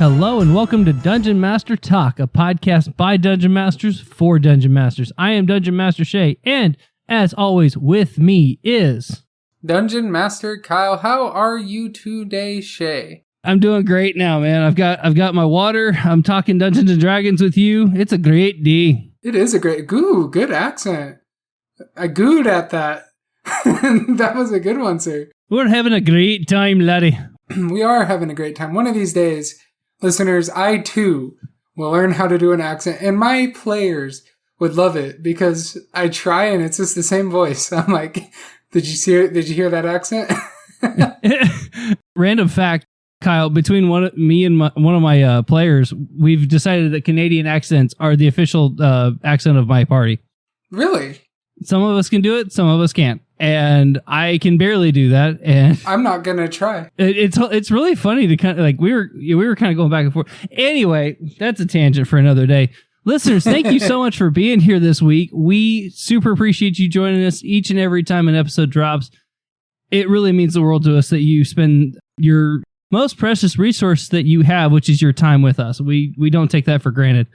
Hello and welcome to Dungeon Master Talk, a podcast by Dungeon Masters for Dungeon Masters. I am Dungeon Master Shay, and as always, with me is Dungeon Master Kyle. How are you today, Shay? I'm doing great now, man. I've got my water. I'm talking Dungeons and Dragons with you. It's a great day. It is a great good accent. I gooed at that. That was a good one, sir. We're having a great time, laddie. We are having a great time. One of these days, listeners, I too will learn how to do an accent, and my players would love it because I try and it's just the same voice. I'm like, did you hear that accent? Random fact, Kyle, between me and one of my players, we've decided that Canadian accents are the official accent of my party. Really? Some of us can do it, some of us can't. And I can barely do that, and I'm not gonna try. It's really funny to kind of like we were kind of going back and forth. Anyway, that's a tangent for another day. Listeners, thank you so much for being here this week. We super appreciate you joining us each and every time an episode drops. It really means the world to us that you spend your most precious resource that you have, which is your time with us. We don't take that for granted.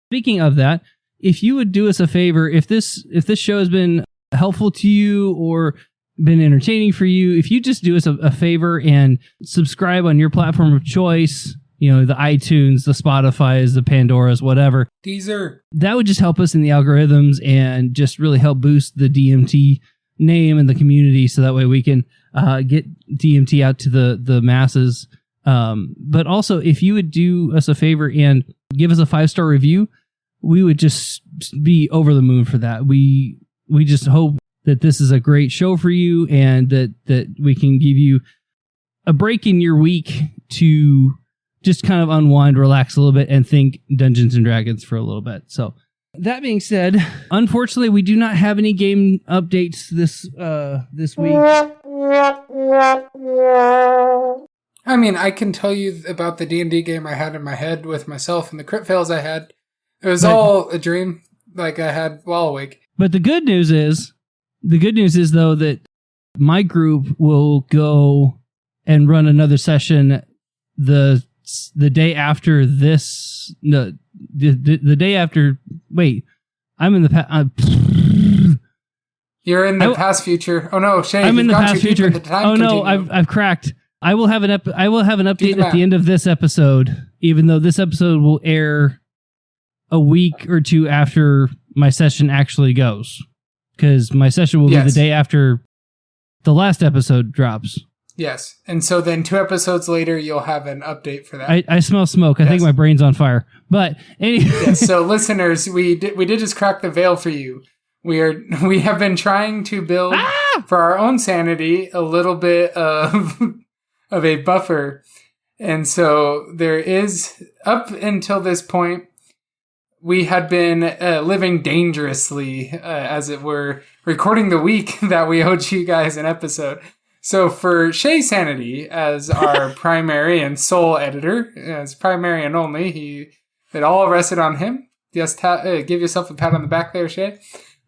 Speaking of that, if you would do us a favor, if this show has been helpful to you or been entertaining for you, if you just do us a favor and subscribe on your platform of choice, you know, the iTunes, the Spotify's, the Pandora's, whatever. Deezer. That would just help us in the algorithms and just really help boost the DMT name and the community, so that way we can get DMT out to the masses. But also, if you would do us a favor and give us a 5-star review, we would just be over the moon for that. We just hope that this is a great show for you and that we can give you a break in your week to just kind of unwind, relax a little bit, and think Dungeons and Dragons for a little bit. So that being said, unfortunately, we do not have any game updates this week. I mean, I can tell you about the D&D game I had in my head with myself and the crit fails I had. It was all a dream like I had while awake. But the good news is though that my group will go and run another session the day after this. No, the day after. Wait, I'm in the past. You're in the past future. Oh no, Shay, I'm in the past future. Oh no, continuum. I've cracked. I will have an update at the end of this episode, even though this episode will air a week or two after my session actually goes, because my session will be the day after the last episode drops. Yes, and so then 2 episodes later, you'll have an update for that. I smell smoke. I think my brain's on fire. But anyway, yes, so listeners, we did just crack the veil for you. We have been trying to build for our own sanity a little bit of a buffer, and so there is, up until this point, we had been living dangerously, as it were, recording the week that we owed you guys an episode. So for Shay's sanity, as our primary and sole editor, as primary and only, it all rested on him. Just give yourself a pat on the back there, Shay.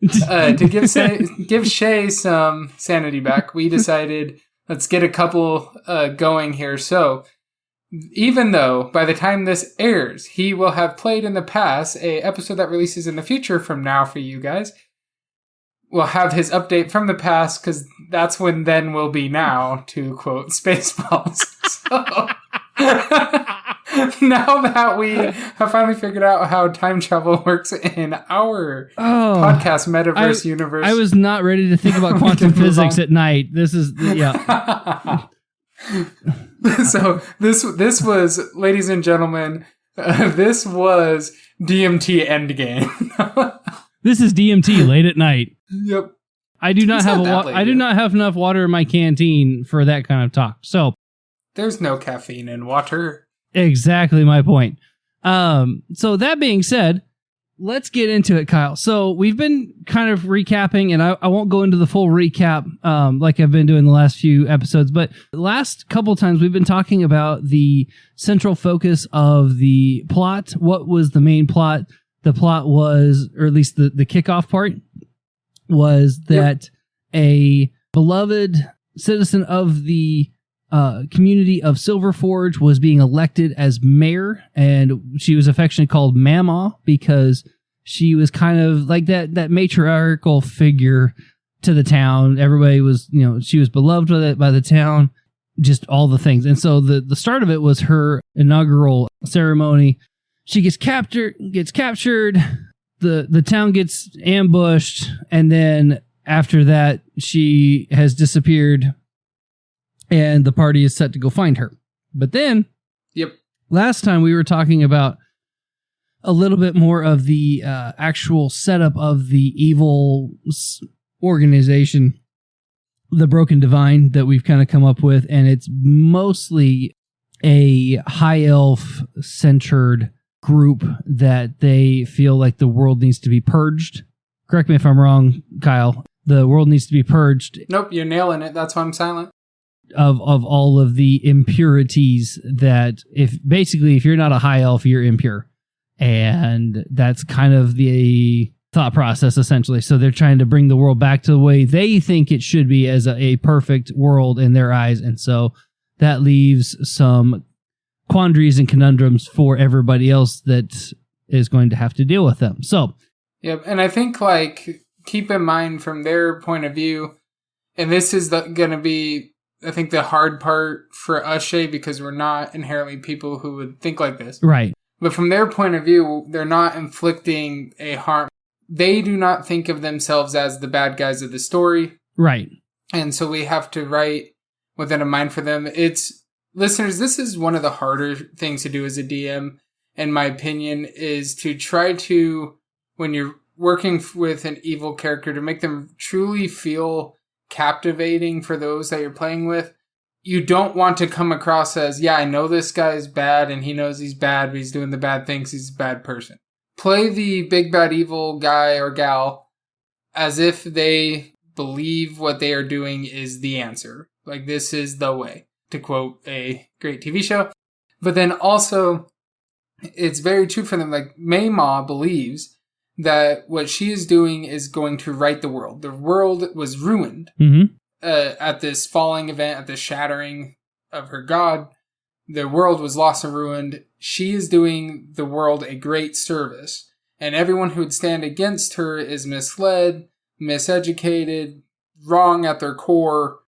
To give Shay some sanity back, we decided, let's get a couple going here. So even though by the time this airs, he will have played in the past a episode that releases in the future from now for you guys, we'll have his update from the past, because that's when then will be now, to quote Spaceballs. So now that we have finally figured out how time travel works in our podcast metaverse universe, I was not ready to think about quantum physics at night. This is So this was, ladies and gentlemen, this was DMT Endgame. This is DMT late at night. Yep. I do not have enough water in my canteen for that kind of talk. So there's no caffeine in water. Exactly my point. So that being said, let's get into it, Kyle. So we've been kind of recapping, and I won't go into the full recap like I've been doing the last few episodes, but the last couple times we've been talking about the central focus of the plot. What was the main plot? The plot was, or at least the kickoff part, was that a beloved citizen of the community of Silver Forge was being elected as mayor, and she was affectionately called Mama because she was kind of like that matriarchal figure to the town. Everybody was, she was beloved by the town, just all the things. And so the start of it was her inaugural ceremony. She gets captured, the town gets ambushed, and then after that, she has disappeared, and the party is set to go find her. But then, last time we were talking about a little bit more of the actual setup of the evil organization, the Broken Divine, that we've kind of come up with, and it's mostly a high elf centered group that they feel like the world needs to be purged. Correct me if I'm wrong, Kyle. The world needs to be purged. Nope, you're nailing it. That's why I'm silent. Of all of the impurities that if you're not a high elf, you're impure. And that's kind of the thought process, essentially. So they're trying to bring the world back to the way they think it should be as a perfect world in their eyes. And so that leaves some quandaries and conundrums for everybody else that is going to have to deal with them. So, yep. And I think, keep in mind from their point of view, and this is going to be, I think, the hard part for us, Shay, because we're not inherently people who would think like this. Right. But from their point of view, they're not inflicting a harm. They do not think of themselves as the bad guys of the story. Right. And so we have to write within a mind for them. Listeners, this is one of the harder things to do as a DM, in my opinion, is to try to, when you're working with an evil character, to make them truly feel captivating for those that you're playing with. You don't want to come across as, I know this guy is bad and he knows he's bad, but he's doing the bad things. He's a bad person. Play the big bad evil guy or gal as if they believe what they are doing is the answer. Like, this is the way, to quote a great TV show. But then also, it's very true for them. Like, Mei-Ma believes that what she is doing is going to right the world. The world was ruined at this falling event, at the shattering of her god. The world was lost and ruined. She is doing the world a great service. And everyone who would stand against her is misled, miseducated, wrong at their core.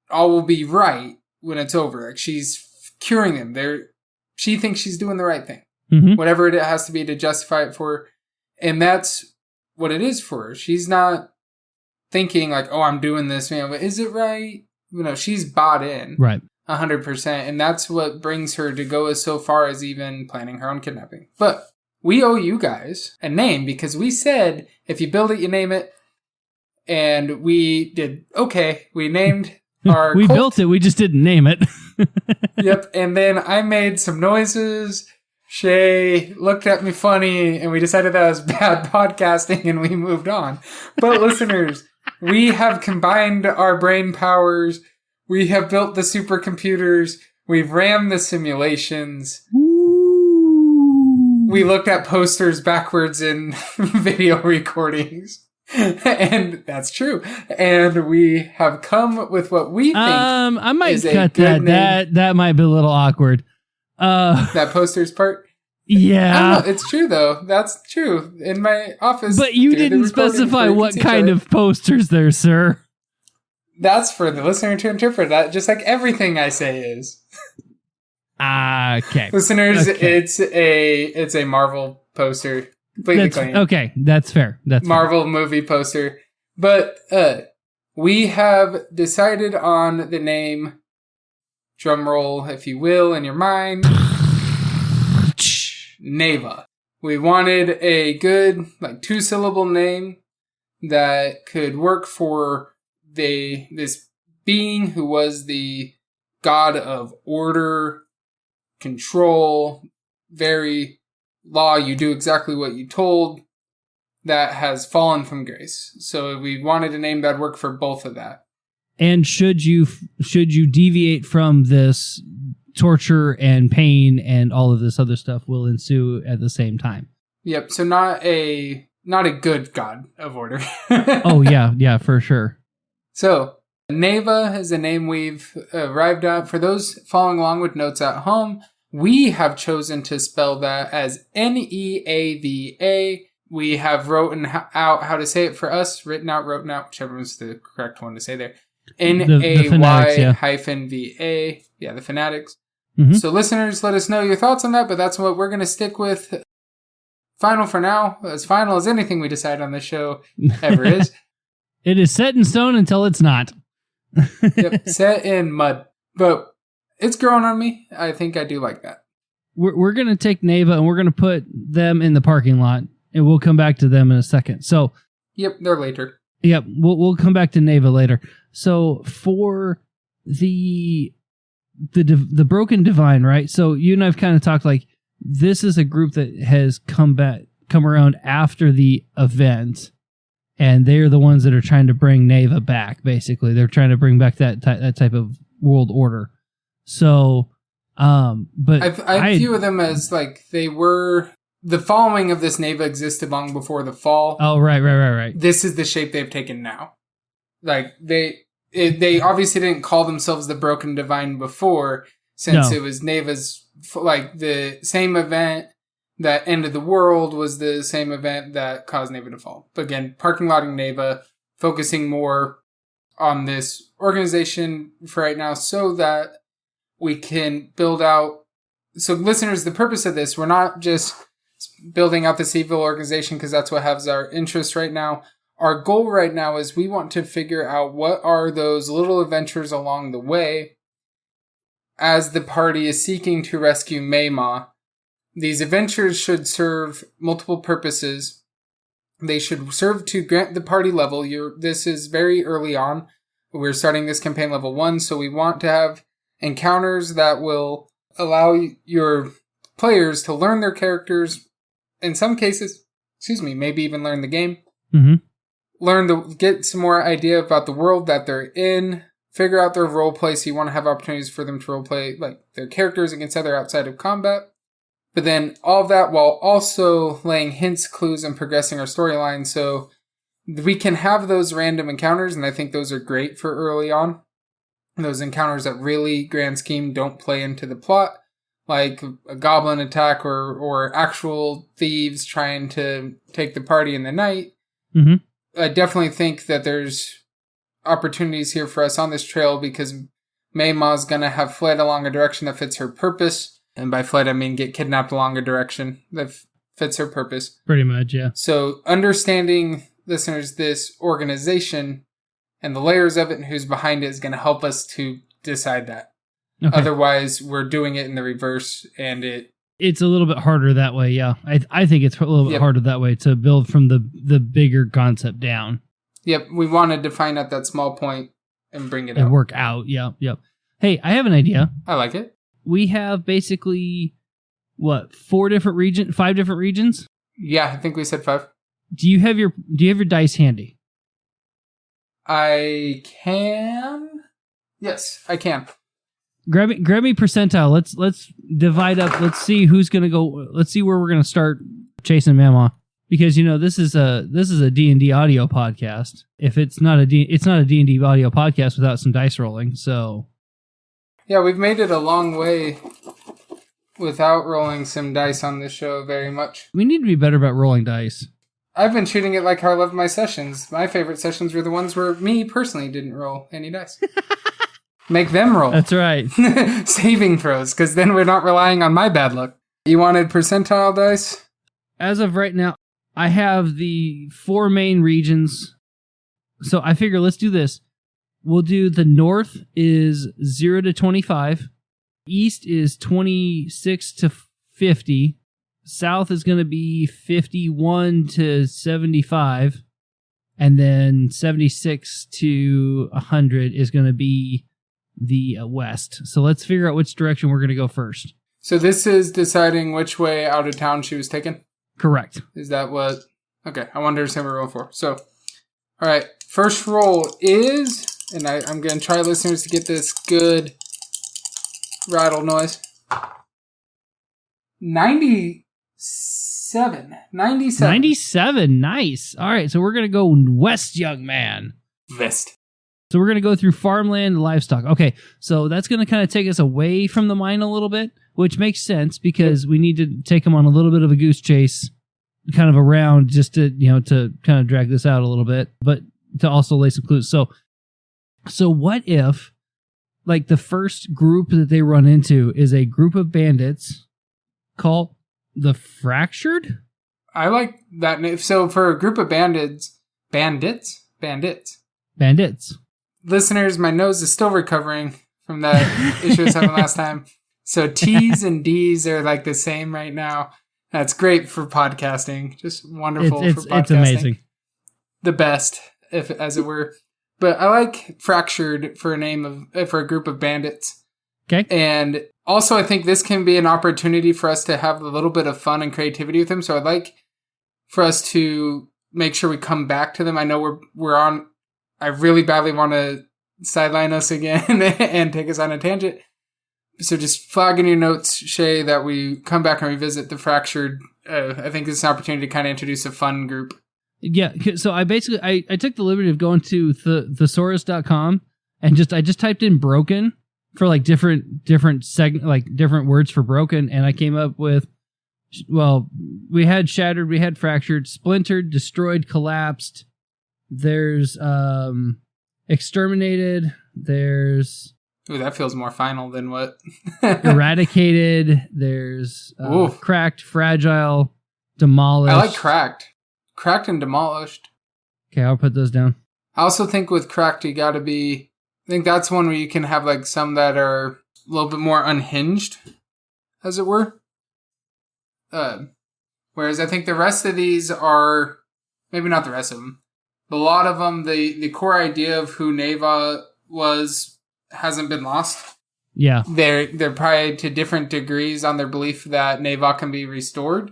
All will be right when it's over. Like, she's curing them. She thinks she's doing the right thing. Whatever it has to be to justify it for her. And that's what it is for her. She's not thinking like, oh, I'm doing this, man, but is it right? She's bought in. Right. 100%. And that's what brings her to go as so far as even planning her own kidnapping. But we owe you guys a name, because we said, if you build it, you name it. And we did okay. We named our We built it, we just didn't name it. Yep. And then I made some noises. Shay looked at me funny, and we decided that was bad podcasting, and we moved on. But listeners, we have combined our brain powers. We have built the supercomputers. We've rammed the simulations. Ooh. We looked at posters backwards in video recordings. And that's true. And we have come with what we think I might is cut that. That might be a little awkward. That posters part? Yeah. I don't know. It's true, though. That's true. In my office. But you didn't specify what kind of posters there, sir. That's for the listener to interpret. That just like everything I say is. Okay. Listeners, okay. It's a Marvel poster. Completely clean. Okay, that's fair. That's Marvel movie poster. But we have decided on the name. Drum roll, if you will, in your mind. Neva. We wanted a good, 2-syllable name that could work for this being who was the god of order, control, very law. You do exactly what you told. That has fallen from grace. So we wanted a name that would work for both of that. And should you deviate from this, torture and pain and all of this other stuff will ensue at the same time. Yep. So not a good god of order. Oh yeah, for sure. So Neva is a name we've arrived at. For those following along with notes at home, we have chosen to spell that as Neava. We have written out how to say it for us, written out, whichever was the correct one to say there. Nay-va. Yeah, the Fanatics. Mm-hmm. So listeners, let us know your thoughts on that, but that's what we're going to stick with. Final for now, as final as anything we decide on this show ever is. It is set in stone until it's not. Yep, set in mud. But it's growing on me. I think I do like that. We're going to take Neva and we're going to put them in the parking lot, and we'll come back to them in a second. So, yep, they're later. Yep, we'll come back to Neva later. So for the Broken Divine, right? So you and I've kind of talked like this is a group that has come around after the event, and they're the ones that are trying to bring Neva back. Basically, they're trying to bring back that type of world order. So, but I view them as like they were. The following of this Neva existed long before the fall. Oh, right. This is the shape they've taken now. Like, they obviously didn't call themselves the Broken Divine before, since it was Neva's, like, the same event that ended the world was the same event that caused Neva to fall. But again, parking lotting Neva, focusing more on this organization for right now so that we can build out. So, listeners, the purpose of this, we're not just building out this evil organization because that's what has our interest right now. Our goal right now is we want to figure out what are those little adventures along the way as the party is seeking to rescue Mayma. These adventures should serve multiple purposes. They should serve to grant the party level. This is very early on. We're starting this campaign level 1, so we want to have encounters that will allow your players to learn their characters. In some cases, maybe even learn the game. Mm-hmm. Get some more idea about the world that they're in. Figure out their role play, so you want to have opportunities for them to role play like their characters against other outside of combat. But then all of that while also laying hints, clues, and progressing our storyline, so we can have those random encounters, and I think those are great for early on. Those encounters that really, grand scheme, don't play into the plot. Like a goblin attack or actual thieves trying to take the party in the night. Mm-hmm. I definitely think that there's opportunities here for us on this trail because Mayma's going to have fled along a direction that fits her purpose. And by fled, I mean get kidnapped along a direction that fits her purpose. Pretty much, yeah. So understanding, listeners, this organization and the layers of it and who's behind it is going to help us to decide that. Okay. Otherwise, we're doing it in the reverse, and it's a little bit harder that way. Yeah, I think it's a little bit harder that way to build from the bigger concept down. Yep, we want to define at that small point and bring it and out. Work out. Yep. Hey, I have an idea. I like it. We have basically 5 different regions? Yeah, I think we said 5. Do you have your dice handy? I can. Yes, I can. Grab me percentile. Let's divide up. Let's see who's gonna go. Let's see where we're gonna start chasing Mama, because this is a D&D audio podcast. If it's not a D&D audio podcast without some dice rolling. So yeah, we've made it a long way without rolling some dice on this show very much. We need to be better about rolling dice. I've been treating it like how I love my sessions. My favorite sessions were the ones where me personally didn't roll any dice. Make them roll. That's right. Saving throws, because then we're not relying on my bad luck. You wanted percentile dice? As of right now, I have the 4 main regions. So I figure let's do this. We'll do the north is 0 to 25. East is 26 to 50. South is going to be 51 to 75. And then 76 to 100 is going to be the west. So let's figure out which direction we're going to go first. So this is deciding which way out of town she was taken? Correct. Is that what? Okay, I wanted to understand what we're rolling for. So, all right, first roll is, and I'm going to try, listeners, to get this good rattle noise. 97. 97, nice. All right, so we're going to go west, young man. West. So we're going to go through farmland and livestock. Okay, so that's going to kind of take us away from the mine a little bit, which makes sense because we need to take them on a little bit of a goose chase, kind of around just to, to kind of drag this out a little bit, but to also lay some clues. So what if, like, the first group that they run into is a group of bandits called the Fractured? I like that name. So for a group of bandits. Listeners, my nose is still recovering from that issue I was having last time. So T's and D's are like the same right now. That's great for podcasting. Just wonderful for podcasting. It's amazing. The best, as it were. But I like Fractured for a group of bandits. Okay. And also I think this can be an opportunity for us to have a little bit of fun and creativity with them. So I'd like for us to make sure we come back to them. I know we're on. I really badly want to sideline us again and take us on a tangent. So just flag in your notes, Shay, that we come back and revisit the Fractured. I think this is an opportunity to kind of introduce a fun group. Yeah. So I took the liberty of going to thesaurus.com and I just typed in broken for like different words for broken. And I came up with, well, we had shattered, we had fractured, splintered, destroyed, collapsed. There's exterminated. There's that feels more final than what eradicated. There's cracked, fragile, demolished. I like cracked and demolished. Okay, I'll put those down. I also think with cracked, you got to be. I think that's one where you can have like some that are a little bit more unhinged, as it were. Whereas I think the rest of these are maybe not the rest of them. A lot of them, the core idea of who Neva was hasn't been lost. Yeah. They're probably to different degrees on their belief that Neva can be restored.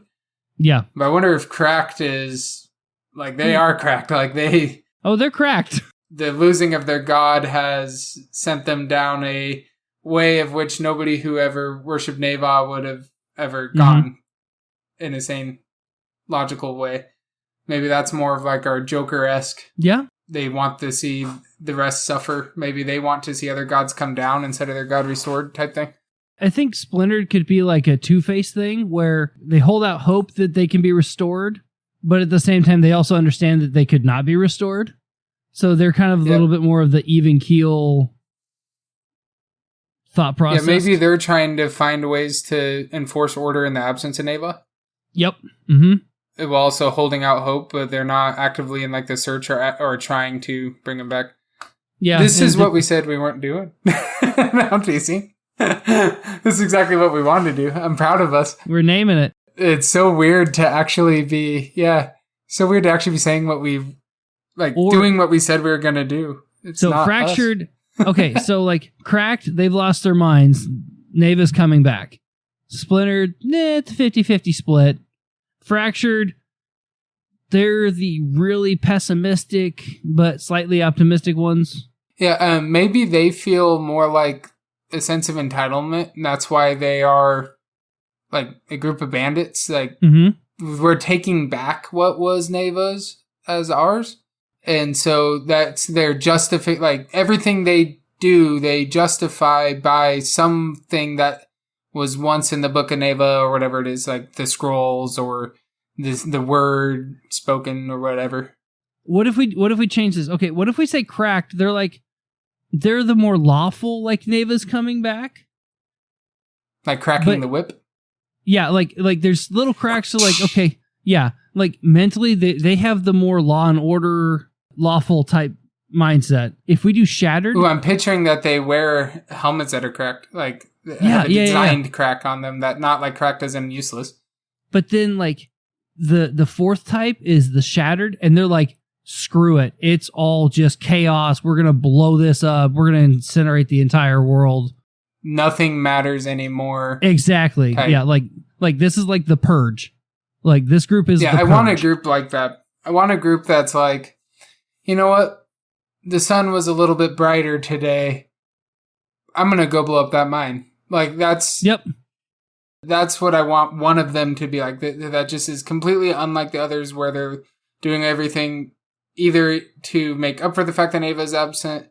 Yeah. But I wonder if cracked is, like, they are cracked. Like, they're cracked. The losing of their god has sent them down a way of which nobody who ever worshipped Neva would have ever gone in a sane, logical way. Maybe that's more of like our Joker-esque. Yeah. They want to see the rest suffer. Maybe they want to see other gods come down instead of their god restored type thing. I think Splintered could be like a Two-Face thing where they hold out hope that they can be restored, but at the same time, they also understand that they could not be restored. So they're kind of a little bit more of the even keel thought process. Yeah, maybe they're trying to find ways to enforce order in the absence of Neva. Yep. Mm-hmm. While also holding out hope, but they're not actively in like the search or trying to bring him back. Yeah, this is what we said we weren't doing. No, I'm teasing. This is exactly what we wanted to do. I'm proud of us. We're naming it. It's so weird to actually be, so weird to actually be saying what we've, doing what we said we were going to do. It's so not fractured. Okay, so like cracked, they've lost their minds. Neva's coming back. Splintered, it's a 50-50 split. Fractured, they're the really pessimistic but slightly optimistic ones. Yeah, maybe they feel more like a sense of entitlement, and that's why they are like a group of bandits. Like, we're taking back what was Neva's as ours. And so that's their like everything they do, they justify by something that was once in the Book of Neva or whatever it is, like the scrolls or the word spoken or whatever. What if we change this? Okay, what if we say cracked? They're the more lawful, like Neva's coming back. Like cracking the whip? Yeah, like there's little cracks. So like, okay, yeah, like mentally they have the more law and order, lawful type mindset. If we do shattered, ooh, I'm picturing that they wear helmets that are cracked, like have a designed crack on them, that not like cracked as in useless. But then like the fourth type is the shattered, and they're like, screw it, it's all just chaos. We're gonna blow this up. We're gonna incinerate the entire world. Nothing matters anymore. Exactly. Type. Yeah, like this is like the Purge. Like this group is. Yeah, I want a group like that. I want a group that's like, you know what? The sun was a little bit brighter today. I'm gonna go blow up that mine. Like that's. Yep. That's what I want one of them to be like. That just is completely unlike the others, where they're doing everything either to make up for the fact that Neva is absent,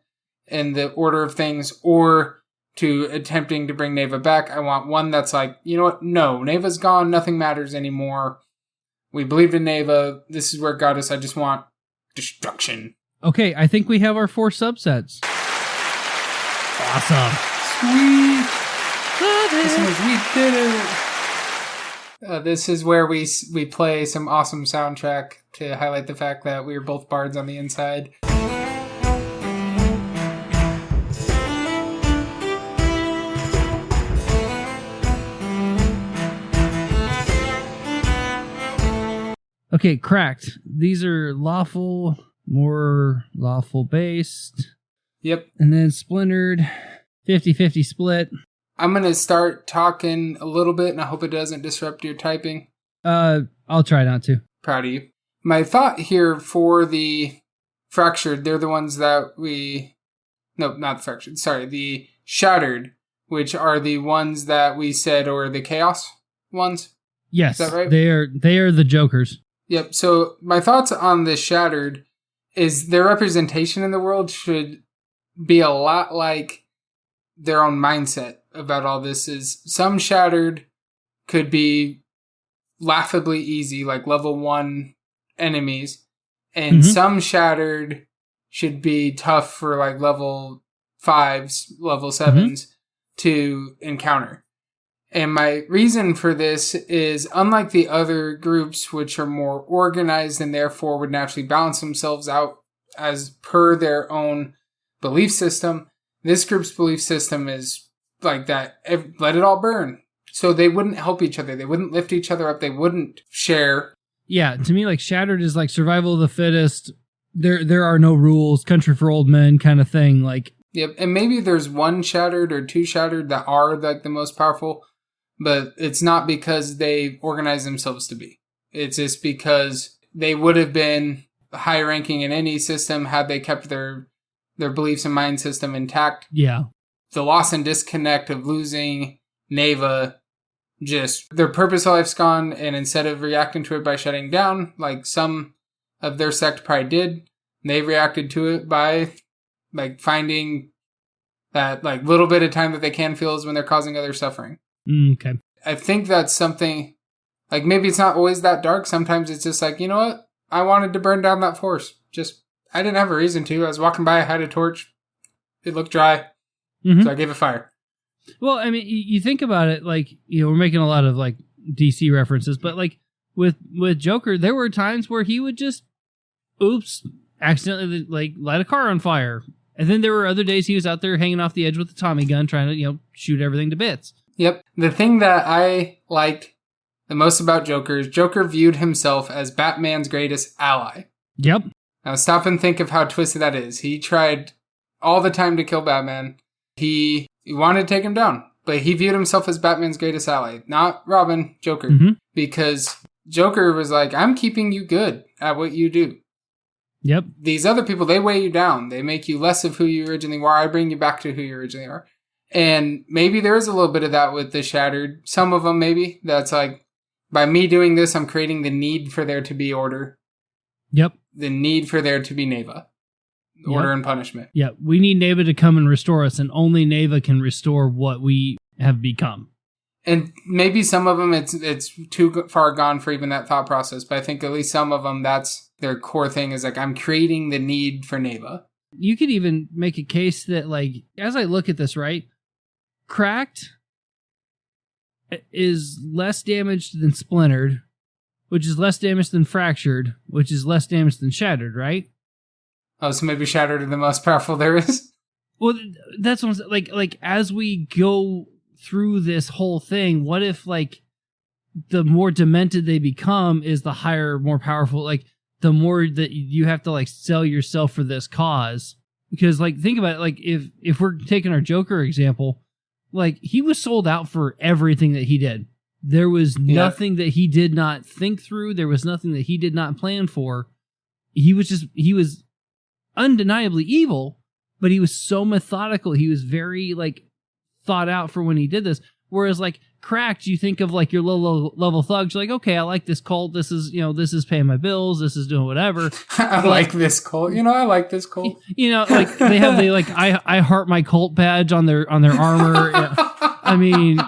in the order of things, or to attempting to bring Neva back. I want one that's like, you know what? No, Neva's gone. Nothing matters anymore. We believed in Neva. This is where it got us. I just want destruction. Okay, I think we have our 4 subsets. Awesome. Sweet. We did it. This is where we play some awesome soundtrack to highlight the fact that we are both bards on the inside. Okay, cracked. These are lawful, more lawful based. Yep. And then splintered, 50-50 split. I'm going to start talking a little bit, and I hope it doesn't disrupt your typing. I'll try not to. Proud of you. My thought here for the fractured, they're the ones that no, not fractured, sorry, the shattered, which are the ones that we said are the chaos ones. Yes, is that right? They are the jokers. Yep. So my thoughts on the shattered is their representation in the world should be a lot like their own mindset about all this. Is some shattered could be laughably easy, like level 1 enemies, and some shattered should be tough for like level 5s, level 7s to encounter. And my reason for this is, unlike the other groups, which are more organized and therefore would naturally balance themselves out as per their own belief system, this group's belief system is like that. Let it all burn. So they wouldn't help each other. They wouldn't lift each other up. They wouldn't share. Yeah, to me, like, shattered is like survival of the fittest. There are no rules, country for old men kind of thing. Like, yep. And maybe there's 1 shattered or 2 shattered that are like the most powerful. But it's not because they organize themselves to be. It's just because they would have been high ranking in any system had they kept their beliefs and mind system intact. Yeah. The loss and disconnect of losing Neva, just their purpose of life's gone, and instead of reacting to it by shutting down, like some of their sect probably did, they reacted to it by like finding that like little bit of time that they can feel is when they're causing other suffering. Okay. I think that's something, like, maybe it's not always that dark. Sometimes it's just like, you know what? I wanted to burn down that force. I didn't have a reason to. I was walking by, I had a torch. It looked dry. So I gave it fire. Well, I mean, you think about it, like, you know, we're making a lot of, like, DC references, but, like, with Joker, there were times where he would just, accidentally, like, light a car on fire. And then there were other days he was out there hanging off the edge with the Tommy gun trying to, you know, shoot everything to bits. Yep. The thing that I liked the most about Joker is Joker viewed himself as Batman's greatest ally. Yep. Now stop and think of how twisted that is. He tried all the time to kill Batman. He wanted to take him down, but he viewed himself as Batman's greatest ally. Not Robin, Joker. Because Joker was like, I'm keeping you good at what you do. Yep. These other people, they weigh you down. They make you less of who you originally were. I bring you back to who you originally are. And maybe there is a little bit of that with the shattered. Some of them, maybe. That's like, by me doing this, I'm creating the need for there to be order. Yep. The need for there to be Neva. Order and punishment. Yeah, we need Neva to come and restore us, and only Neva can restore what we have become. And maybe some of them, it's too far gone for even that thought process. But I think at least some of them, that's their core thing, is like, I'm creating the need for Neva. You could even make a case that, like, as I look at this, right, cracked is less damaged than splintered, which is less damaged than fractured, which is less damaged than shattered, right? Oh, so maybe shattered are the most powerful there is? Well, that's what I'm saying. Like, as we go through this whole thing, what if, like, the more demented they become is the higher, more powerful, like, the more that you have to, like, sell yourself for this cause. Because, like, think about it, like, if we're taking our Joker example, like, he was sold out for everything that he did. There was nothing that he did not think through. There was nothing that he did not plan for. He was undeniably evil, but he was so methodical. He was very, like, thought out for when he did this. Whereas, like, cracked, you think of like your low level thugs. You're like, okay, I like this cult. This is, this is paying my bills. This is doing whatever. like this cult. I like this cult. Like they have the like I heart my cult badge on their armor. I mean,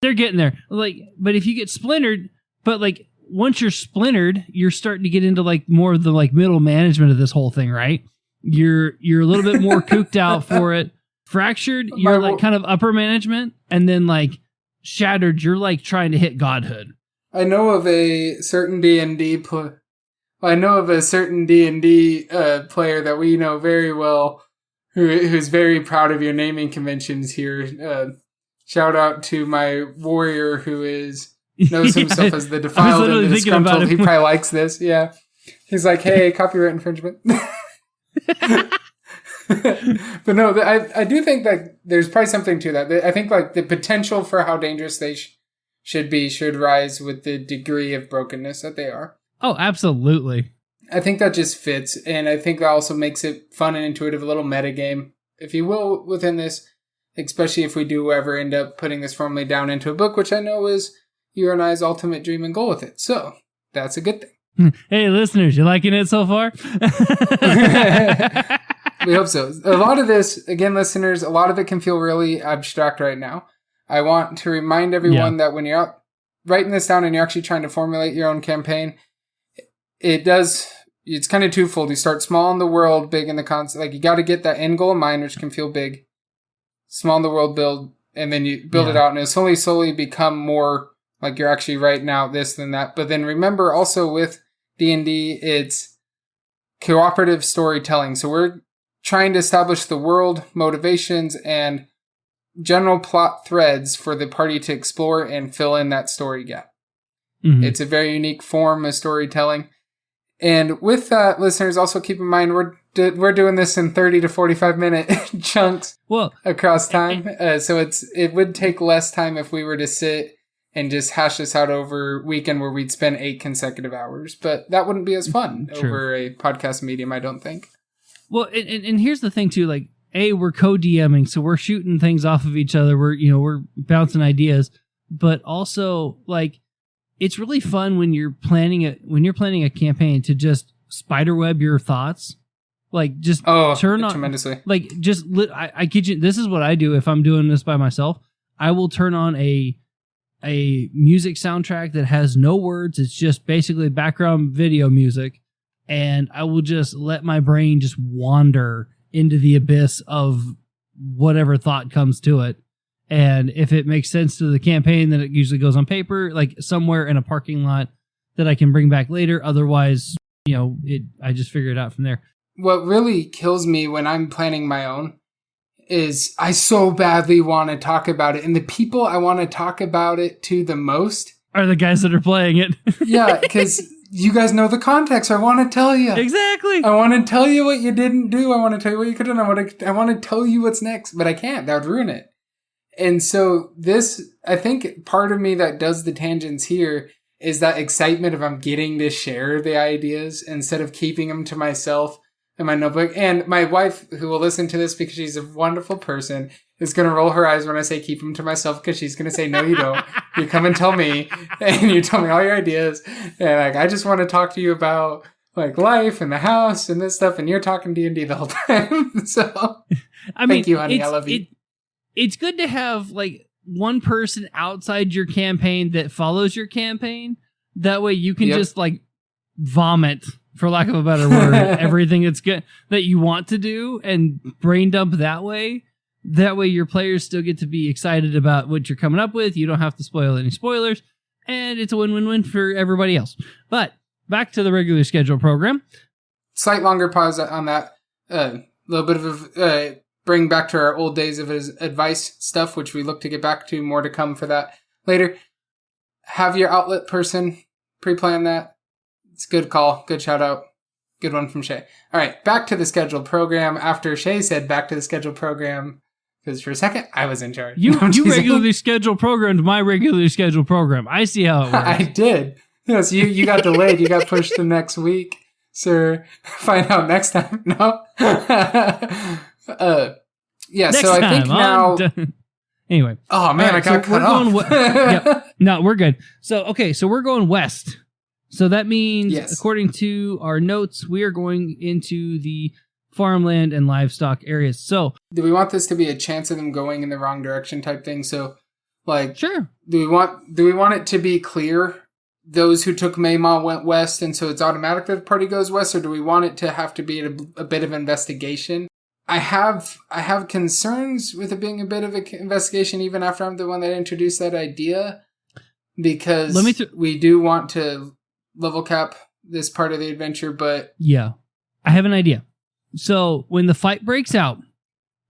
they're getting there. Like, but if you get splintered, but like once you're splintered, you're starting to get into like more of the like middle management of this whole thing, right? You're a little bit more cooked out for it. Fractured, you're like kind of upper management, and then like shattered, you're like trying to hit godhood. I know of a certain D&D player that we know very well, who's very proud of your naming conventions here. Shout out to my warrior who knows himself as the defiled and the disgruntled. He probably likes this. Yeah, he's like, hey, copyright infringement. But no, I do think that there's probably something to that. I think like the potential for how dangerous they should rise with the degree of brokenness that they are. Oh, absolutely. I think that just fits, and I think that also makes it fun and intuitive, a little metagame, if you will, within this, especially if we do ever end up putting this formally down into a book, which I know is you and I's ultimate dream and goal with it. So that's a good thing. Hey, listeners, you liking it so far? We hope so. A lot of this, again, listeners, a lot of it can feel really abstract right now. I want to remind everyone that when you're out writing this down and you're actually trying to formulate your own campaign, it's kind of twofold. You start small in the world, big in the concept. Like, you got to get that end goal in mind, which can feel big. Small in the world build, and then you build it out, and it'll slowly become more like you're actually writing out this, then that. But then remember also with D&D, it's cooperative storytelling. So we're trying to establish the world, motivations, and general plot threads for the party to explore and fill in that story gap. Mm-hmm. It's a very unique form of storytelling. And with that, listeners, also keep in mind, we're doing this in 30 to 45 minute chunks across time. So it would take less time if we were to sit and just hash this out over weekend where we'd spend 8 consecutive hours. But that wouldn't be as fun over a podcast medium, I don't think. Well, and here's the thing too, like, we're co-DMing, so we're shooting things off of each other. We're bouncing ideas, but also like it's really fun when you're planning a campaign to just spiderweb your thoughts, like just turn on tremendously. Like just I kid you, this is what I do if I'm doing this by myself. I will turn on a music soundtrack that has no words. It's just basically background video music. And I will just let my brain just wander into the abyss of whatever thought comes to it. And if it makes sense to the campaign, then it usually goes on paper, like somewhere in a parking lot that I can bring back later. Otherwise, I just figure it out from there. What really kills me when I'm planning my own is I so badly want to talk about it. And the people I want to talk about it to the most are the guys that are playing it. Yeah, because you guys know the context. I want to tell you. Exactly. I want to tell you what you didn't do. I want to tell you what you could have done. I want to tell you what's next, but I can't. That would ruin it. And so I think part of me that does the tangents here is that excitement of I'm getting to share the ideas instead of keeping them to myself in my notebook. And my wife, who will listen to this because she's a wonderful person, is going to roll her eyes when I say keep them to myself, because she's going to say, no, you don't. You come and tell me, and you tell me all your ideas. And like, I just want to talk to you about like life and the house and this stuff. And you're talking D&D the whole time. So thank you, honey. I love you. It's good to have like one person outside your campaign that follows your campaign. That way you can just like vomit, for lack of a better word, everything that's good that you want to do and brain dump that way. That way your players still get to be excited about what you're coming up with. You don't have to spoil any spoilers, and it's a win-win-win for everybody else. But back to the regular schedule program. Slight longer pause on that. Little bit of bring back to our old days of his advice stuff, which we look to get back to. More to come for that later. Have your outlet person pre-plan that. It's a good call. Good shout out. Good one from Shay. All right, back to the scheduled program. After Shay said back to the scheduled program, because for a second I was in charge. You regularly scheduled programmed my regularly scheduled program. I see how it works. I did. Yes, you got delayed. You got pushed to next week, sir. Find out next time. No. Yeah. Next so I think now. Anyway. Oh man, All right, I got cut off. Yep. No, we're good. So we're going west. So that means, according to our notes, we are going into the farmland and livestock areas. So, do we want this to be a chance of them going in the wrong direction type thing? So, like, sure. Do we want it to be clear? Those who took Maymont went west, and so it's automatic that the party goes west, or do we want it to have to be a bit of investigation? I have concerns with it being a bit of an investigation, even after I'm the one that introduced that idea, because we do want to level cap this part of the adventure, but yeah, I have an idea. So when the fight breaks out,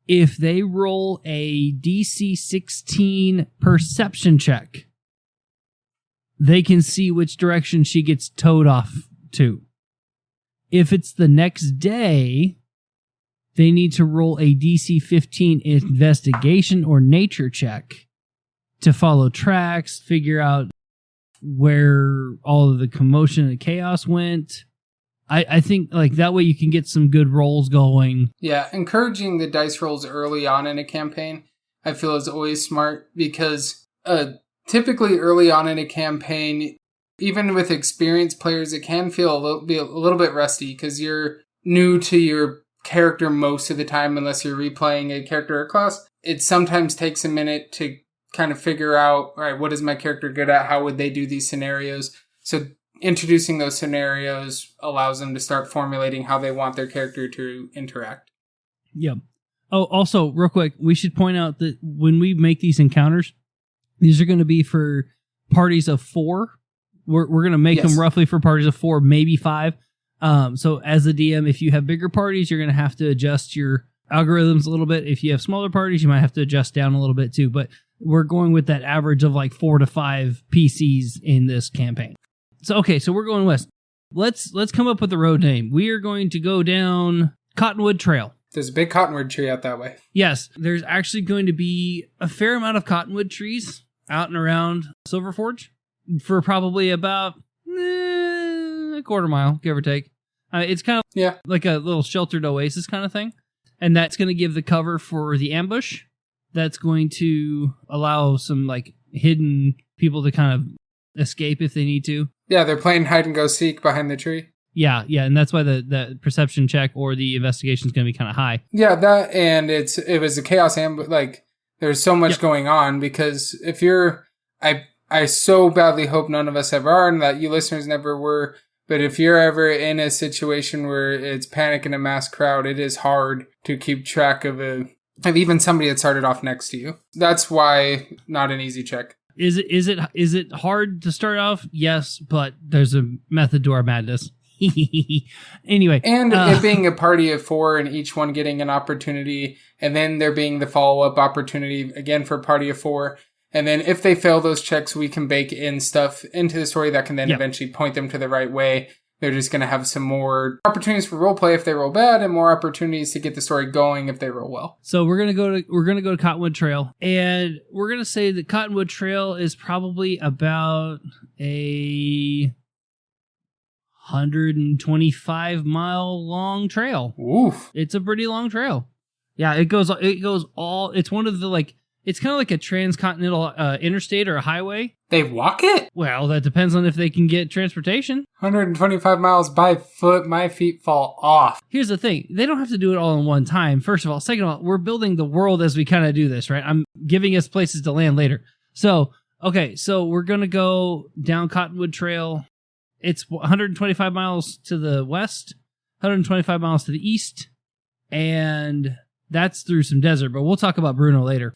if they roll a DC 16 perception check, they can see which direction she gets towed off to. If it's the next day, they need to roll a DC 15 investigation or nature check to follow tracks, figure out where all of the commotion and chaos went. I think like that way you can get some good rolls going. Yeah, encouraging the dice rolls early on in a campaign, I feel is always smart, because typically early on in a campaign, even with experienced players, it can feel be a little bit rusty because you're new to your character most of the time, unless you're replaying a character or class. It sometimes takes a minute to kind of figure out, all right, what is my character good at? How would they do these scenarios? So introducing those scenarios allows them to start formulating how they want their character to interact. Yeah. Oh, also, real quick, we should point out that when we make these encounters, these are going to be for parties of 4. We're going to make them roughly for parties of 4, maybe 5. So as a DM, if you have bigger parties, you're going to have to adjust your algorithms a little bit. If you have smaller parties, you might have to adjust down a little bit too. But we're going with that average of like 4 to 5 PCs in this campaign. So we're going west. Let's come up with a road name. We are going to go down Cottonwood Trail. There's a big cottonwood tree out that way. Yes, there's actually going to be a fair amount of cottonwood trees out and around Silver Forge for probably about a quarter mile, give or take. It's kind of like a little sheltered oasis kind of thing. And that's going to give the cover for the ambush. That's going to allow some like hidden people to kind of escape if they need to. Yeah, they're playing hide and go seek behind the tree. Yeah, and that's why the perception check or the investigation is going to be kind of high. Yeah, that, and it was a chaos ambush. Like, there's so much going on, because if you're, I so badly hope none of us ever are, and that you listeners never were. But if you're ever in a situation where it's panic in a mass crowd, it is hard to keep track of even somebody that started off next to you. That's why not an easy check. Is it hard to start off? Yes, but there's a method to our madness. Anyway, and it being a party of 4 and each one getting an opportunity, and then there being the follow-up opportunity again for a party of 4. And then if they fail those checks, we can bake in stuff into the story that can then eventually point them to the right way. They're just going to have some more opportunities for roleplay if they roll bad, and more opportunities to get the story going if they roll well. So we're going to go to Cottonwood Trail, and we're going to say that Cottonwood Trail is probably about a 125 mile long trail. Oof. It's a pretty long trail. Yeah, it goes all, it's one of the like, it's kind of like a transcontinental interstate or a highway. They walk it? Well, that depends on if they can get transportation. 125 miles by foot, my feet fall off. Here's the thing. They don't have to do it all in one time, first of all. Second of all, we're building the world as we kind of do this, right? I'm giving us places to land later. So, okay, so we're going to go down Cottonwood Trail. It's 125 miles to the west, 125 miles to the east, and that's through some desert, but we'll talk about Bruno later.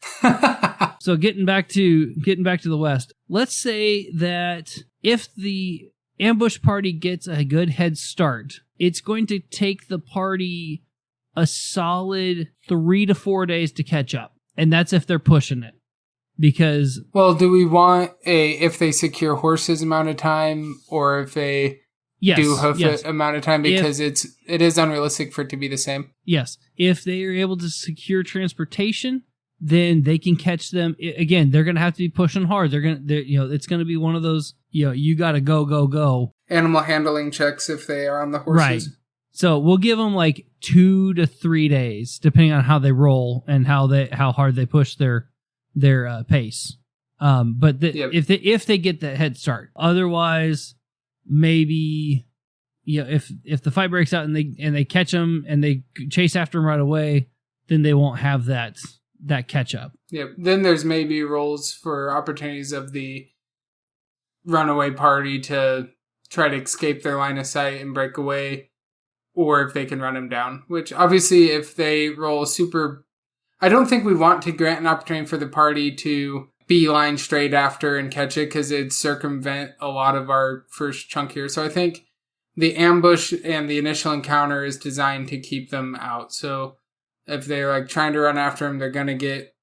So getting back to the west, let's say that if the ambush party gets a good head start, it's going to take the party a solid 3 to 4 days to catch up. And that's if they're pushing it. Because... Well, do we want if they secure horses amount of time, or if they... do hoof it amount of time, because it is unrealistic for it to be the same. Yes. If they are able to secure transportation, then they can catch them. Again, they're going to have to be pushing hard. It's going to be one of those, you got to go. Animal handling checks if they are on the horses. Right. So we'll give them like 2 to 3 days, depending on how they roll and how hard they push their pace. But Yep. if they get that head start, otherwise maybe if the fight breaks out and they catch them and they chase after them right away, then they won't have that catch up. Yep. Then there's maybe roles for opportunities of the runaway party to try to escape their line of sight and break away, or if they can run them down. Which obviously, if they roll super, I don't think we want to grant an opportunity for the party to beeline straight after and catch it, because it'd circumvent a lot of our first chunk here. So I think the ambush and the initial encounter is designed to keep them out. So if they're like trying to run after them, they're gonna get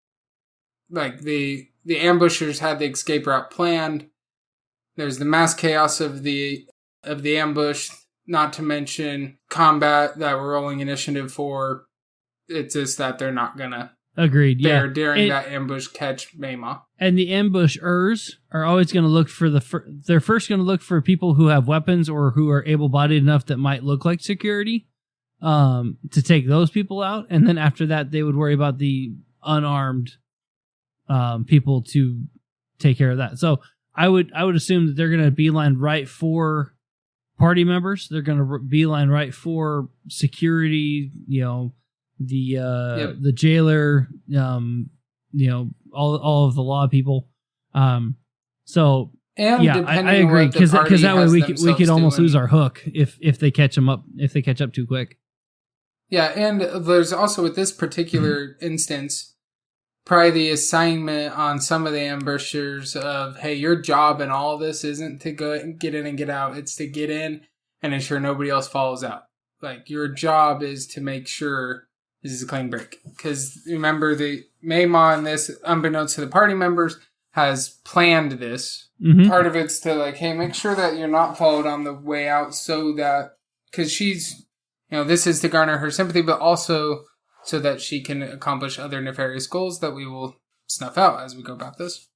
like the ambushers had the escape route planned. There's the mass chaos of the ambush, not to mention combat that we're rolling initiative for. It's just that they're not gonna agreed. Yeah, during that ambush catch Mayma. And the ambushers are always going to look for they're first going to look for people who have weapons or who are able-bodied enough that might look like security, to take those people out, and then after that they would worry about the unarmed people to take care of that. So I would assume that they're going to beeline right for party members. They're going to beeline right for security, the jailer, all of the law people. So and yeah, I agree, because that way we could almost lose our hook if they catch up too quick. Yeah, and there's also with this particular instance, probably the assignment on some of the ambushers of, hey, your job in all of this isn't to go get in and get out. It's to get in and ensure nobody else follows out. Like, your job is to make sure this is a clean break. Because remember, the Mayma in this, unbeknownst to the party members, has planned this. Mm-hmm. Part of it's to, like, hey, make sure that you're not followed on the way out, so that, because she's, this is to garner her sympathy, but also so that she can accomplish other nefarious goals that we will snuff out as we go about this.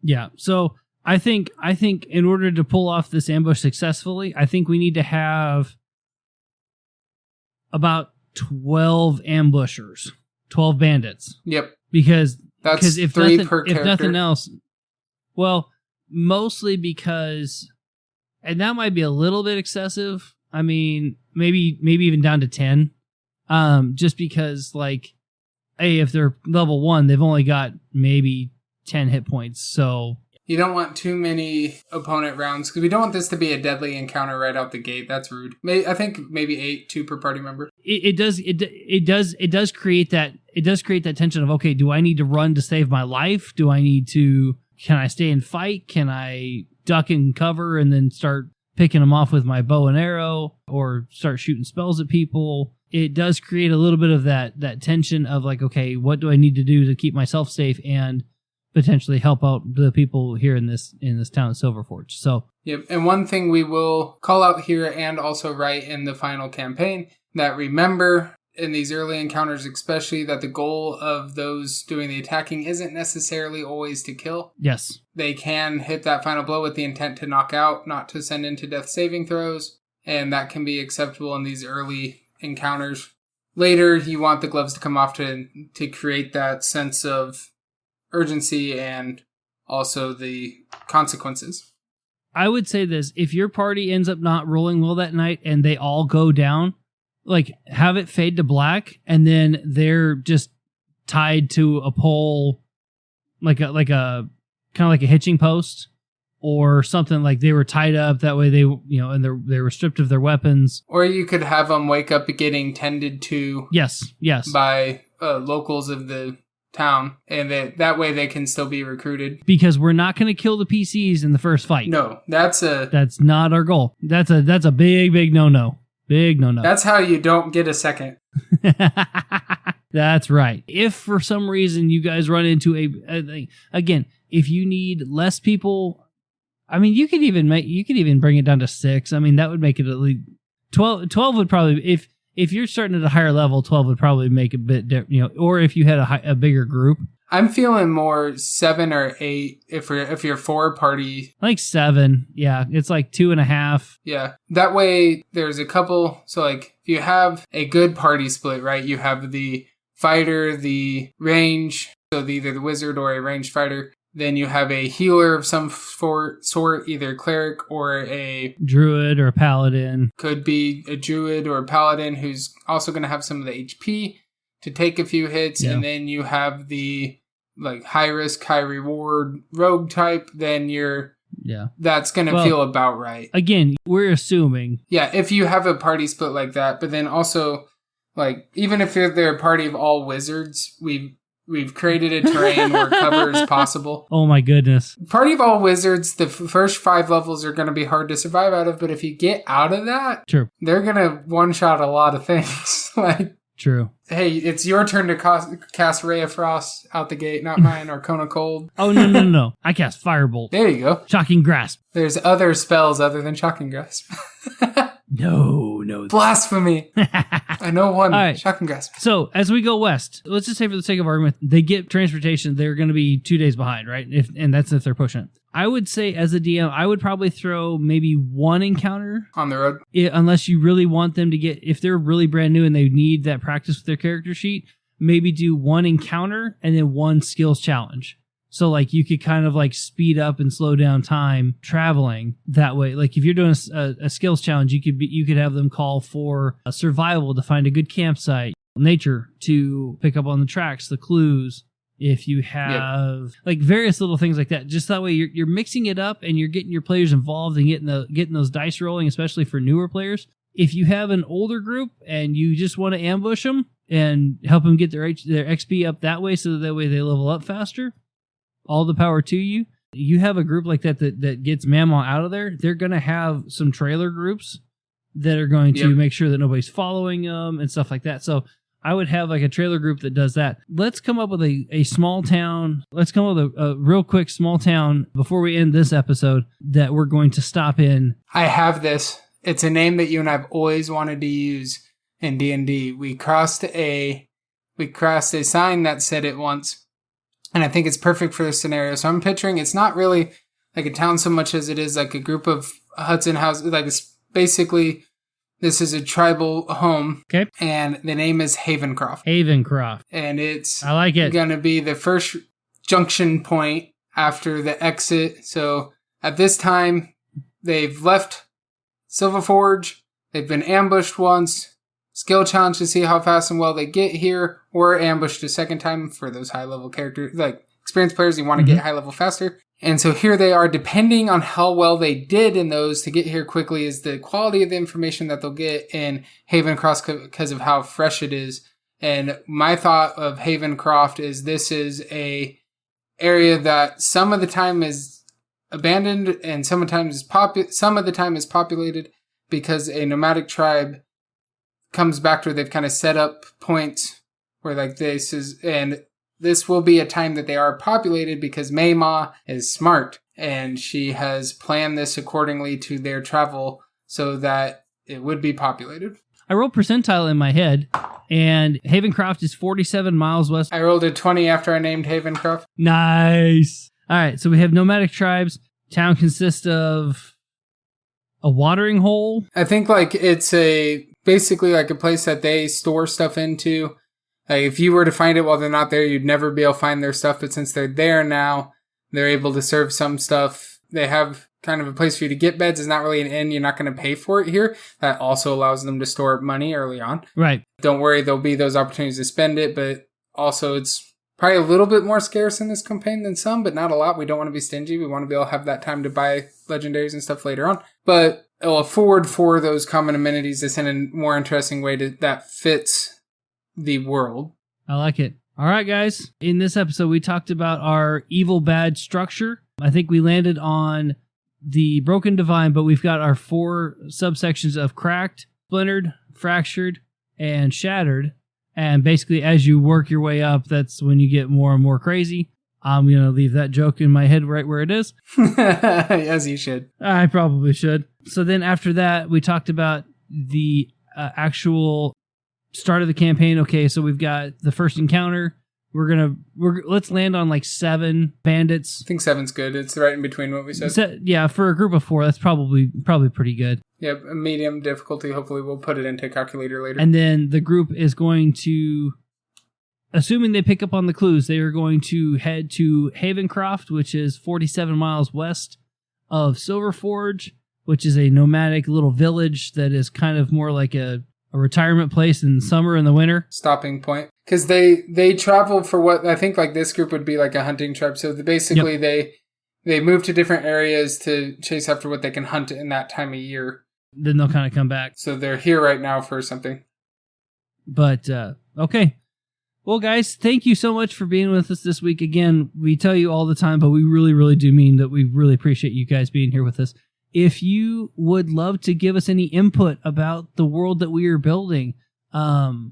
Yeah, so I think in order to pull off this ambush successfully, I think we need to have about 12 ambushers, 12 bandits. Yep. Because if 3 nothing, per character. If nothing else, well, mostly because, and that might be a little bit excessive. I mean, maybe even down to 10. Just because, like, hey, if they're level 1, they've only got maybe 10 hit points. So you don't want too many opponent rounds, because we don't want this to be a deadly encounter right out the gate. That's rude. I think maybe 8, 2 per party member. It does create that tension of, okay, do I need to run to save my life? Can I stay and fight? Can I duck and cover and then start picking them off with my bow and arrow, or start shooting spells at people? It does create a little bit of that tension of, like, okay, what do I need to do to keep myself safe and potentially help out the people here in this town of Silverforge. So yep. And one thing we will call out here, and also write in the final campaign, that remember in these early encounters especially, that the goal of those doing the attacking isn't necessarily always to kill. Yes. They can hit that final blow with the intent to knock out, not to send into death saving throws, and that can be acceptable in these early encounters. Later, you want the gloves to come off to create that sense of urgency and also the consequences. I would say this: if your party ends up not rolling well that night and they all go down, like, have it fade to black, and then they're just tied to a pole, like a kind of like a hitching post or something. Like, they were tied up that way. They and they were stripped of their weapons. Or you could have them wake up getting tended to. Yes. By locals of the town, and that way they can still be recruited. Because we're not going to kill the PCs in the first fight. No, that's not our goal. That's a big no-no. Big no-no. That's how you don't get a second. That's right. If for some reason you guys run into again, if you need less people, I mean, you could even bring it down to 6. I mean, that would make it at least 12 would probably, if you're starting at a higher level, 12 would probably make a bit different, or if you had a bigger group. I'm feeling more 7 or 8 if you're 4 party. Like 7, yeah. It's like 2.5. Yeah. That way there's a couple, so like if you have a good party split, right? You have the fighter, the range, So either the wizard or a ranged fighter. Then you have a healer of some sort, either a cleric or a druid or a paladin. Could be a druid or a paladin who's also going to have some of the HP to take a few hits. Yeah. And then you have the like high risk, high reward rogue type. Then that's going to feel about right. Again, we're assuming. Yeah, if you have a party split like that, but then also like even if they're a party of all wizards, We've created a terrain where cover is possible. Oh my goodness. Party of all wizards, the first 5 levels are going to be hard to survive out of, but if you get out of that, true, they're going to one-shot a lot of things. Like, true. Hey, it's your turn to cast Ray of Frost out the gate, not mine, or Cone of Cold. Oh, no. I cast Firebolt. There you go. Shocking Grasp. There's other spells other than Shocking Grasp. No. Blasphemy. I know one. All right. Shocking Grasp. So, as we go west, let's just say for the sake of argument, they get transportation, they're going to be 2 days behind, right? And that's if they're pushing it. I would say, as a DM, I would probably throw maybe 1 encounter. On the road? Unless you really want them to get, if they're really brand new and they need that practice with their character sheet, maybe do 1 encounter and then 1 skills challenge. So, like, you could kind of, like, speed up and slow down time traveling that way. Like, if you're doing a skills challenge, you could have them call for a survival to find a good campsite, nature to pick up on the tracks, the clues. If you have, like, various little things like that. Just that way you're mixing it up and you're getting your players involved and getting those dice rolling, especially for newer players. If you have an older group and you just want to ambush them and help them get their XP up that way so that way they level up faster, all the power to you. You have a group like that gets Mamaw out of there, they're going to have some trailer groups that are going to make sure that nobody's following them and stuff like that. So I would have like a trailer group that does that. Let's come up with a small town. Let's come up with a real quick small town before we end this episode that we're going to stop in. I have this. It's a name that you and I've always wanted to use in D&D. We crossed a sign that said it once. And I think it's perfect for this scenario. So I'm picturing it's not really like a town so much as it is like a group of huts and houses. Like it's basically, this is a tribal home. Okay. And the name is Havencroft. Havencroft. And it's I like it. Going to be the first junction point after the exit. So at this time, they've left Silverforge. They've been ambushed once. Skill challenge to see how fast and well they get here, or ambushed a second time for those high-level characters, like experienced players, you want to get high-level faster. And so here they are, depending on how well they did in those to get here quickly is the quality of the information that they'll get in Havencroft because of how fresh it is. And my thought of Havencroft is this is a area that some of the time is abandoned and some of the time is populated because a nomadic tribe comes back to where they've kind of set up points where like this is, and this will be a time that they are populated because Mamaw is smart and she has planned this accordingly to their travel so that it would be populated. I rolled percentile in my head and Havencroft is 47 miles west. I rolled a 20 after I named Havencroft. Nice. All right. So we have nomadic tribes. Town consists of a watering hole. I think like it's basically like a place that they store stuff into. Like if you were to find it while they're not there, you'd never be able to find their stuff. But since they're there now, they're able to serve some stuff. They have kind of a place for you to get beds. It's not really an inn. You're not going to pay for it here. That also allows them to store money early on. Right. Don't worry. There'll be those opportunities to spend it. But also it's probably a little bit more scarce in this campaign than some, but not a lot. We don't want to be stingy. We want to be able to have that time to buy legendaries and stuff later on. But it'll afford for those common amenities that's in a more interesting way that fits the world. I like it. All right, guys. In this episode, we talked about our evil bad structure. I think we landed on the broken divine, but we've got our 4 subsections of cracked, splintered, fractured, and shattered. And basically, as you work your way up, that's when you get more and more crazy. I'm going to leave that joke in my head right where it is. As you should. I probably should. So then after that, we talked about the actual start of the campaign. Okay, so we've got the first encounter. Let's land on like 7 bandits. I think 7's good. It's right in between what we said. Yeah, for a group of 4, that's probably pretty good. Yeah, medium difficulty. Hopefully we'll put it into a calculator later. And then the group is going to assuming they pick up on the clues, they are going to head to Havencroft, which is 47 miles west of Silverforge, which is a nomadic little village that is kind of more like a retirement place in the summer and the winter. Stopping point. Because they travel for what I think like this group would be like a hunting tribe. So basically they move to different areas to chase after what they can hunt in that time of year. Then they'll kind of come back. So they're here right now for something. But, okay. Well, guys, thank you so much for being with us this week. Again, we tell you all the time, but we really, really do mean that we really appreciate you guys being here with us. If you would love to give us any input about the world that we are building,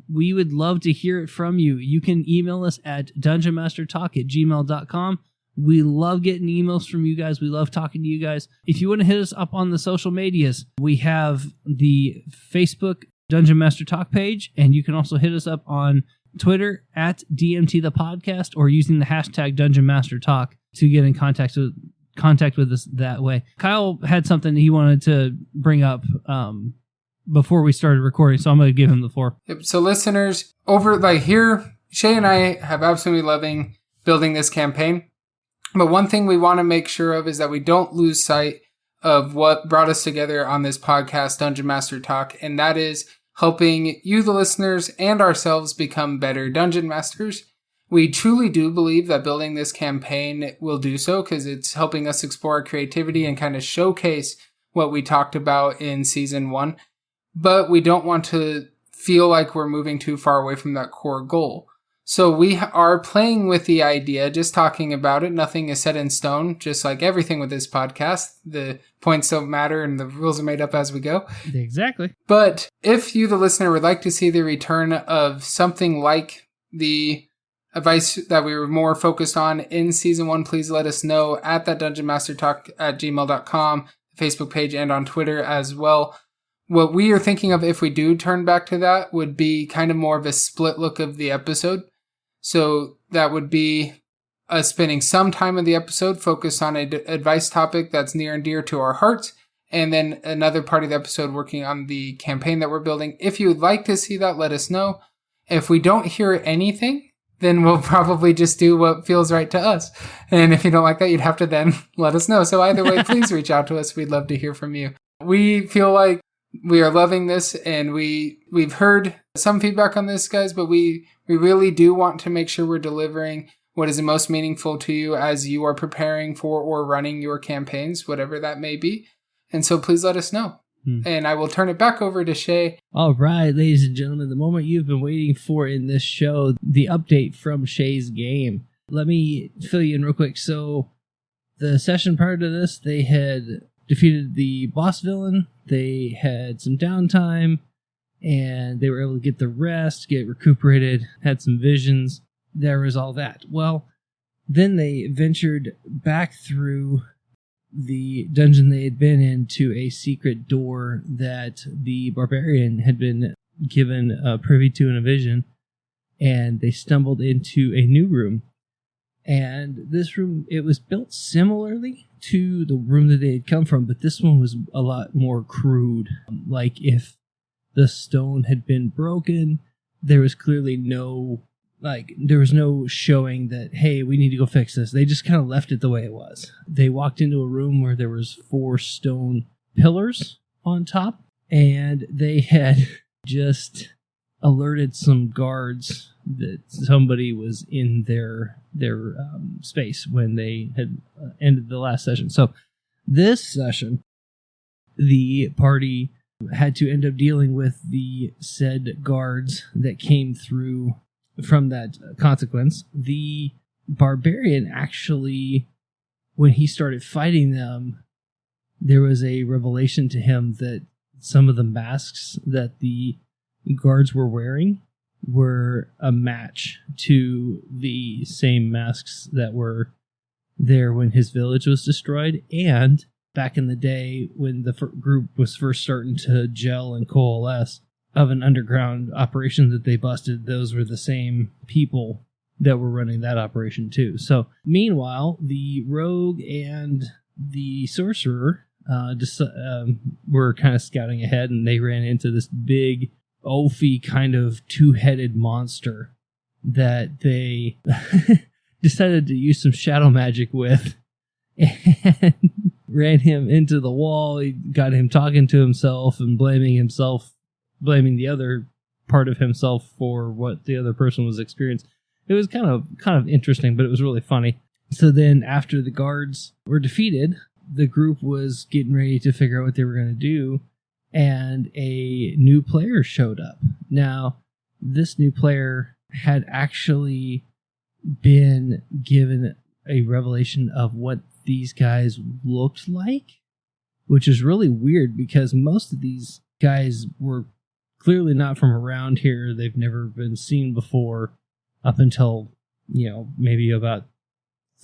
we would love to hear it from you. You can email us at dungeonmastertalk@gmail.com. We love getting emails from you guys. We love talking to you guys. If you want to hit us up on the social medias, we have the Facebook Dungeon Master Talk page, and you can also hit us up on Twitter at DMT the podcast, or using the hashtag Dungeon Master Talk to get in contact with us that way. Kyle had something he wanted to bring up before we started recording, so I'm going to give him the floor. Yep. So listeners, here, Shay and I have absolutely loving building this campaign. But one thing we want to make sure of is that we don't lose sight of what brought us together on this podcast, Dungeon Master Talk, and that is helping you, the listeners, and ourselves become better dungeon masters. We truly do believe that building this campaign will do so because it's helping us explore our creativity and kind of showcase what we talked about in season 1. But we don't want to feel like we're moving too far away from that core goal. So we are playing with the idea, just talking about it. Nothing is set in stone, just like everything with this podcast. The points don't matter and the rules are made up as we go. Exactly. But if you, the listener, would like to see the return of something like the advice that we were more focused on in season 1, please let us know at that dungeonmastertalk@gmail.com, Facebook page, and on Twitter as well. What we are thinking of if we do turn back to that would be kind of more of a split look of the episode. So that would be us spending some time in the episode focused on an advice topic that's near and dear to our hearts, and then another part of the episode working on the campaign that we're building. If you would like to see that, let us know. If we don't hear anything, then we'll probably just do what feels right to us. And if you don't like that, you'd have to then let us know. So either way, please reach out to us. We'd love to hear from you. We feel like we are loving this, and we've heard some feedback on this, guys, but we really do want to make sure we're delivering what is the most meaningful to you as you are preparing for or running your campaigns, whatever that may be. And so please let us know. And I will turn it back over to Shay. All right, ladies and gentlemen, the moment you've been waiting for in this show, the update from Shay's game. Let me fill you in real quick. So the session prior to this, they had defeated the boss villain. They had some downtime, and they were able to get the rest, get recuperated, had some visions. There was all that. Well, then they ventured back through the dungeon they had been in to a secret door that the barbarian had been given privy to in a vision, and they stumbled into a new room. And this room, it was built similarly to the room that they had come from, but this one was a lot more crude. Like if the stone had been broken, there was clearly no showing that, hey, we need to go fix this. They just kind of left it the way it was. They walked into a room where there was 4 stone pillars on top, and they had just alerted some guards that somebody was in their space when they had ended the last session. So this session, the party had to end up dealing with the said guards that came through from that consequence. The barbarian actually, when he started fighting them, there was a revelation to him that some of the masks that the guards were wearing were a match to the same masks that were there when his village was destroyed. And back in the day when the group was first starting to gel and coalesce of an underground operation that they busted, those were the same people that were running that operation too. So meanwhile, the rogue and the sorcerer were kind of scouting ahead, and they ran into this big Ophi kind of 2-headed monster that they decided to use some shadow magic with and ran him into the wall. He got him talking to himself and blaming the other part of himself for what the other person was experiencing. It was kind of interesting, but it was really funny. So then after the guards were defeated, the group was getting ready to figure out what they were going to do, and a new player showed up. Now, this new player had actually been given a revelation of what these guys looked like, which is really weird because most of these guys were clearly not from around here. They've never been seen before up until, maybe about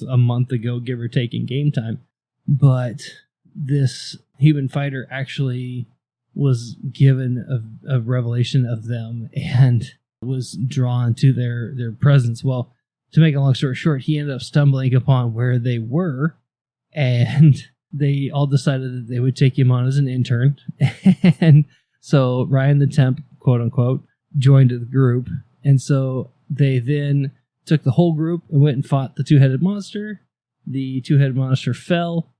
a month ago, give or take, in game time. But this human fighter actually was given a revelation of them and was drawn to their presence. Well, to make a long story short, he ended up stumbling upon where they were, and they all decided that they would take him on as an intern. And so Ryan the Temp, quote unquote, joined the group. And so they then took the whole group and went and fought the two-headed monster. The two-headed monster fell,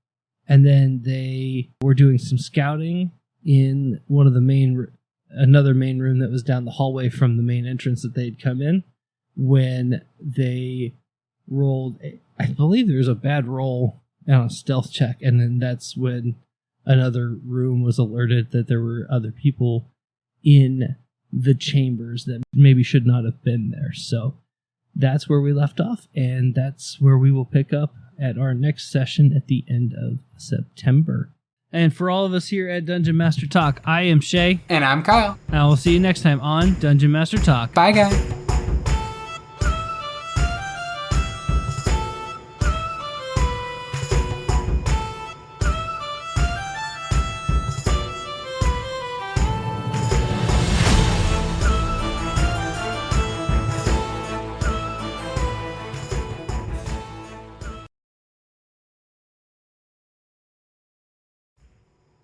and then they were doing some scouting in one of another main room that was down the hallway from the main entrance that they'd come in, when they rolled, I believe there was a bad roll on a stealth check, and then that's when another room was alerted that there were other people in the chambers that maybe should not have been there. So that's where we left off, and that's where we will pick up at our next session at the end of September. And for all of us here at Dungeon Master Talk, I am Shay. And I'm Kyle. And we'll see you next time on Dungeon Master Talk. Bye, guys.